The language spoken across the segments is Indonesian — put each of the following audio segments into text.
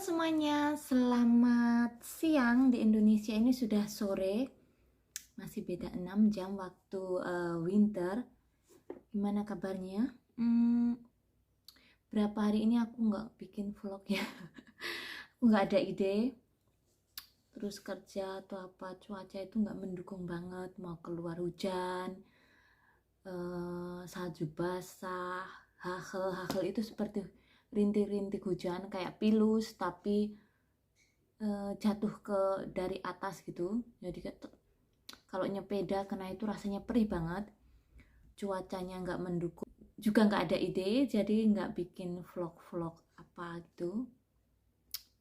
semuanya, selamat siang. Di Indonesia ini sudah sore, masih beda 6 jam waktu winter. Gimana kabarnya? Berapa hari ini aku nggak bikin vlog ya. Aku nggak ada ide. Terus kerja atau apa, cuaca itu nggak mendukung banget. Mau keluar hujan, salju basah, hagel itu seperti rintik-rintik hujan kayak pilus tapi jatuh dari atas gitu. Jadi kalau nyepeda kena itu rasanya perih banget, cuacanya nggak mendukung, juga nggak ada ide, jadi nggak bikin vlog apa gitu.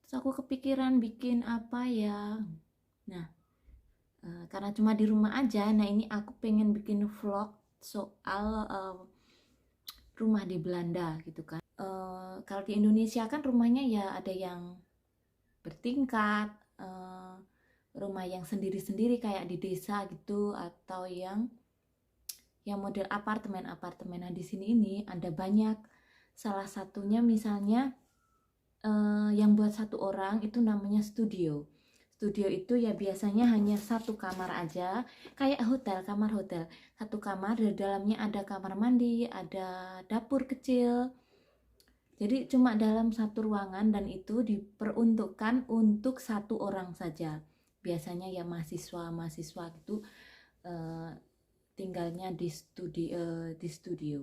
Terus aku kepikiran bikin apa ya. Nah, karena cuma di rumah aja, nah ini aku pengen bikin vlog soal rumah di Belanda gitu kan. Kalau di Indonesia kan rumahnya ya ada yang bertingkat, rumah yang sendiri-sendiri kayak di desa gitu, atau yang model apartemen. Nah di sini ini ada banyak. Salah satunya misalnya yang buat satu orang itu namanya studio. Studio itu ya biasanya hanya satu kamar aja, kayak hotel, kamar hotel. Satu kamar, di dalamnya ada kamar mandi, ada dapur kecil. Jadi cuma dalam satu ruangan, dan itu diperuntukkan untuk satu orang saja. Biasanya ya mahasiswa gitu tinggalnya di studio.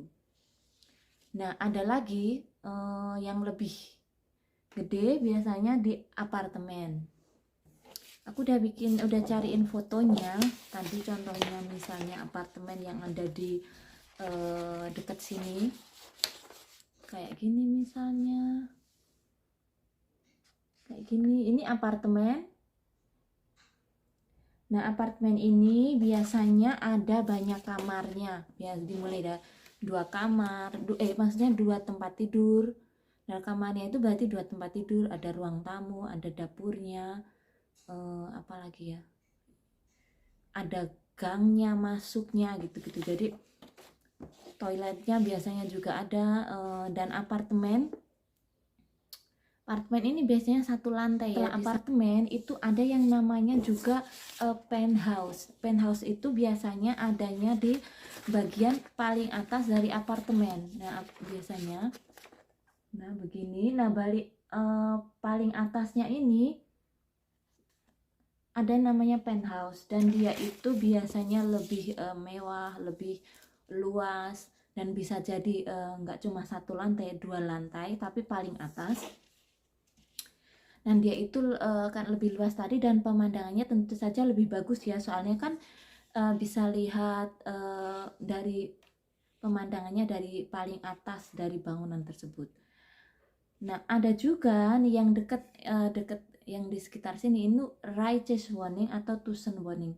Nah, ada lagi yang lebih gede, biasanya di apartemen. Aku udah cariin fotonya. Tadi contohnya misalnya apartemen yang ada di dekat sini. Kayak gini misalnya. Kayak gini. Ini apartemen. Nah, apartemen ini biasanya ada banyak kamarnya. Ya, dimulai dari 2 kamar, maksudnya 2 tempat tidur. Nah, kamarnya itu berarti 2 tempat tidur, ada ruang tamu, ada dapurnya, apalagi ya, ada gangnya masuknya gitu-gitu. Jadi toiletnya biasanya juga ada. Dan apartemen ini biasanya satu lantai. Setelah apartemen itu ada yang namanya juga penthouse. Penthouse itu biasanya adanya di bagian paling atas dari apartemen. Nah, biasanya begini. Nah, paling atasnya ini ada namanya penthouse, dan dia itu biasanya lebih mewah, lebih luas, dan bisa jadi nggak cuma satu lantai, 2 lantai, tapi paling atas. Dan dia itu kan lebih luas tadi, dan pemandangannya tentu saja lebih bagus ya, soalnya kan bisa lihat dari pemandangannya dari paling atas dari bangunan tersebut. Nah, ada juga nih yang dekat yang di sekitar sini, ini Rijkswoning atau Tussenwoning.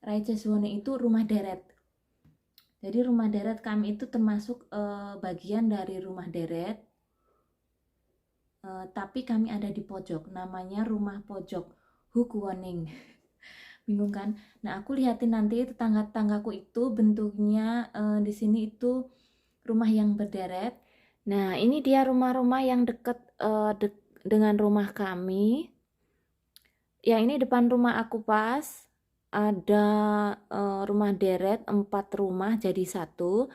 Rijkswoning itu rumah deret. Jadi rumah deret kami itu termasuk bagian dari rumah deret. Tapi kami ada di pojok, namanya rumah pojok, Hoekwoning. Bingung kan? Nah, aku lihatin nanti tetangga-tetanggaku itu bentuknya di sini itu rumah yang berderet. Nah, ini dia rumah-rumah yang dekat dengan rumah kami. Yang ini depan rumah aku pas ada rumah deret, 4 rumah jadi satu.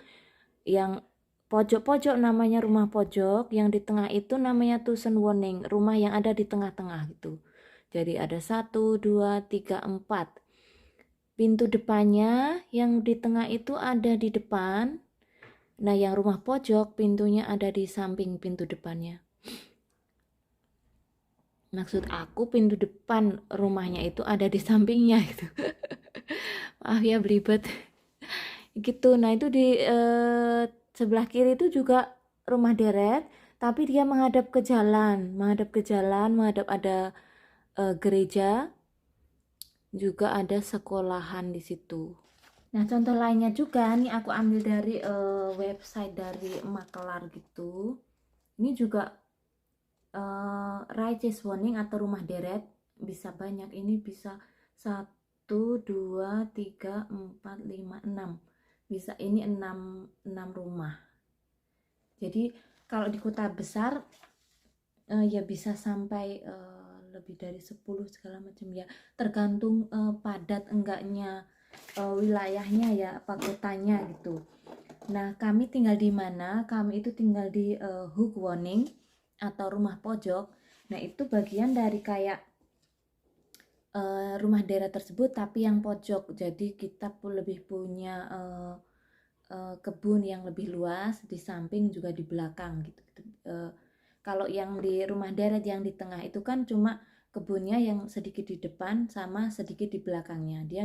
Yang pojok-pojok namanya rumah pojok, yang di tengah itu namanya Tussenwoning, rumah yang ada di tengah-tengah gitu. Jadi ada 1, 2, 3, 4. Pintu depannya yang di tengah itu ada di depan. Nah, yang rumah pojok pintunya ada di samping pintu depannya. Maksud aku pintu depan rumahnya itu ada di sampingnya gitu. Maaf ya belibet. Gitu. Nah, itu di sebelah kiri itu juga rumah deret, tapi dia menghadap ke jalan, menghadap ada gereja, juga ada sekolahan di situ. Nah, contoh lainnya juga nih aku ambil dari website dari Makelar gitu. Ini juga Rijkswoning atau rumah deret bisa banyak. Ini bisa 1, 2, 3, 4, 5, 6. Bisa ini 6 rumah. Jadi kalau di kota besar ya bisa sampai lebih dari 10 segala macam ya, tergantung padat enggaknya wilayahnya ya, apa kotanya gitu. Nah, kami tinggal di mana? Kami itu tinggal di Hukwoning atau rumah pojok. Nah, itu bagian dari kayak rumah daerah tersebut tapi yang pojok. Jadi kita pun lebih punya kebun yang lebih luas di samping juga di belakang gitu. Kalau yang di rumah deret yang di tengah itu kan cuma kebunnya yang sedikit di depan sama sedikit di belakangnya. Dia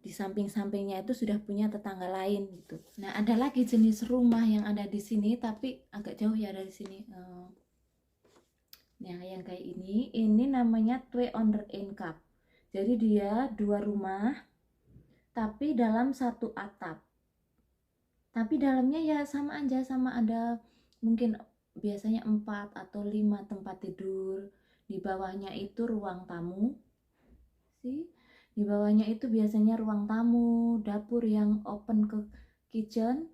di samping-sampingnya itu sudah punya tetangga lain gitu. Nah, ada lagi jenis rumah yang ada di sini tapi agak jauh ya dari sini. Nah, yang kayak ini namanya Twee Onder Één Kap. Jadi dia 2 rumah tapi dalam satu atap. Tapi dalamnya ya sama aja, sama ada mungkin biasanya 4 atau 5 tempat tidur. Di bawahnya itu ruang tamu sih. Di bawahnya itu biasanya ruang tamu, dapur yang open ke kitchen,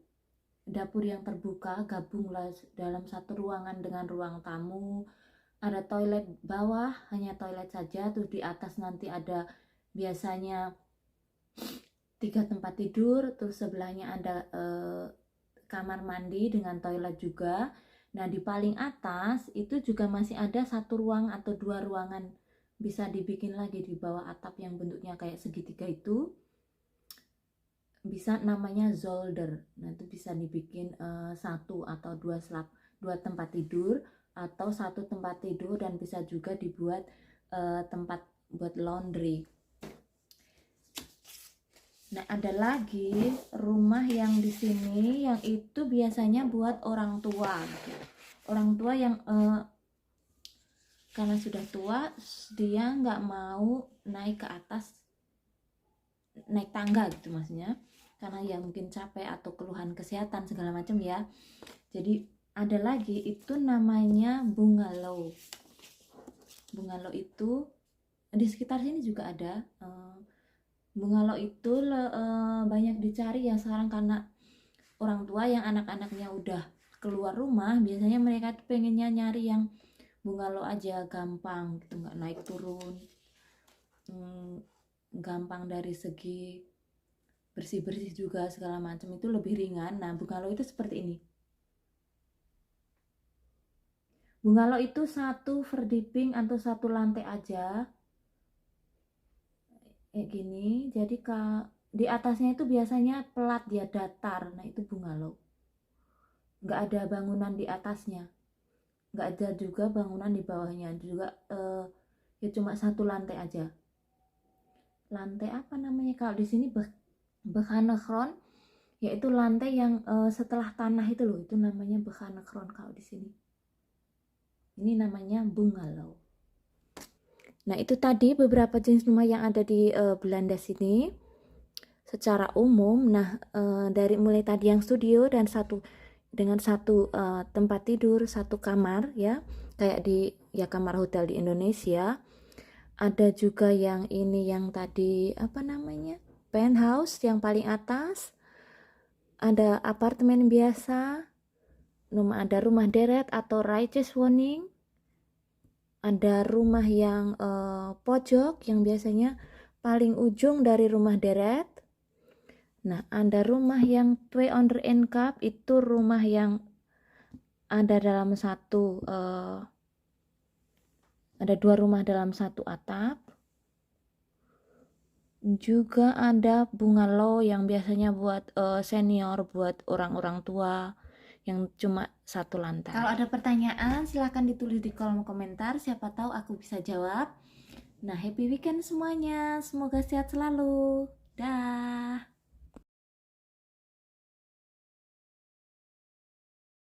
dapur yang terbuka, gabunglah dalam satu ruangan dengan ruang tamu. Ada toilet bawah, hanya toilet saja, terus di atas nanti ada biasanya 3 tempat tidur, terus sebelahnya ada kamar mandi dengan toilet juga. Nah, di paling atas itu juga masih ada 1 ruang atau 2 ruangan bisa dibikin lagi di bawah atap yang bentuknya kayak segitiga itu. Bisa namanya zolder. Nah, itu bisa dibikin 1 atau 2 tempat tidur atau 1 tempat tidur, dan bisa juga dibuat tempat buat laundry. Nah, ada lagi rumah yang di sini yang itu biasanya buat orang tua gitu. Orang tua yang karena sudah tua, dia nggak mau naik ke atas, naik tangga gitu maksudnya, karena ya mungkin capek atau keluhan kesehatan segala macam ya. Jadi ada lagi itu namanya bungalow. Bungalow itu di sekitar sini juga ada. Bungalow itu banyak dicari ya sekarang karena orang tua yang anak-anaknya udah keluar rumah, biasanya mereka tuh pengennya nyari yang bungalow aja, gampang gitu, nggak naik turun, gampang dari segi bersih-bersih juga segala macam, itu lebih ringan. Nah, bungalow itu seperti ini. Bungalow itu 1 verdiping atau 1 lantai aja kayak gini. Jadi di atasnya itu biasanya pelat, dia datar. Nah, itu bungalow, nggak ada bangunan di atasnya, nggak ada juga bangunan di bawahnya juga. Ya cuma 1 lantai aja. Lantai apa namanya kalau di sini, bekhanekron, yaitu lantai yang setelah tanah itu loh, itu namanya bekhanekron kalau di sini. Ini namanya bungalow. Nah, itu tadi beberapa jenis rumah yang ada di Belanda sini secara umum. Nah, dari mulai tadi yang studio dan dengan 1 tempat tidur, 1 kamar ya, kayak di ya kamar hotel di Indonesia. Ada juga yang ini yang tadi apa namanya, penthouse yang paling atas. Ada apartemen biasa, ada rumah deret atau rijtjeswoning. Ada rumah yang pojok yang biasanya paling ujung dari rumah deret. Nah, ada rumah yang Twee Onder Één Kap, itu rumah yang ada dalam ada 2 rumah dalam 1 atap. Juga ada bungalow yang biasanya buat senior, buat orang-orang tua yang cuma 1 lantai. Kalau ada pertanyaan silahkan ditulis di kolom komentar, siapa tahu aku bisa jawab. Nah, happy weekend semuanya, semoga sehat selalu. Dah.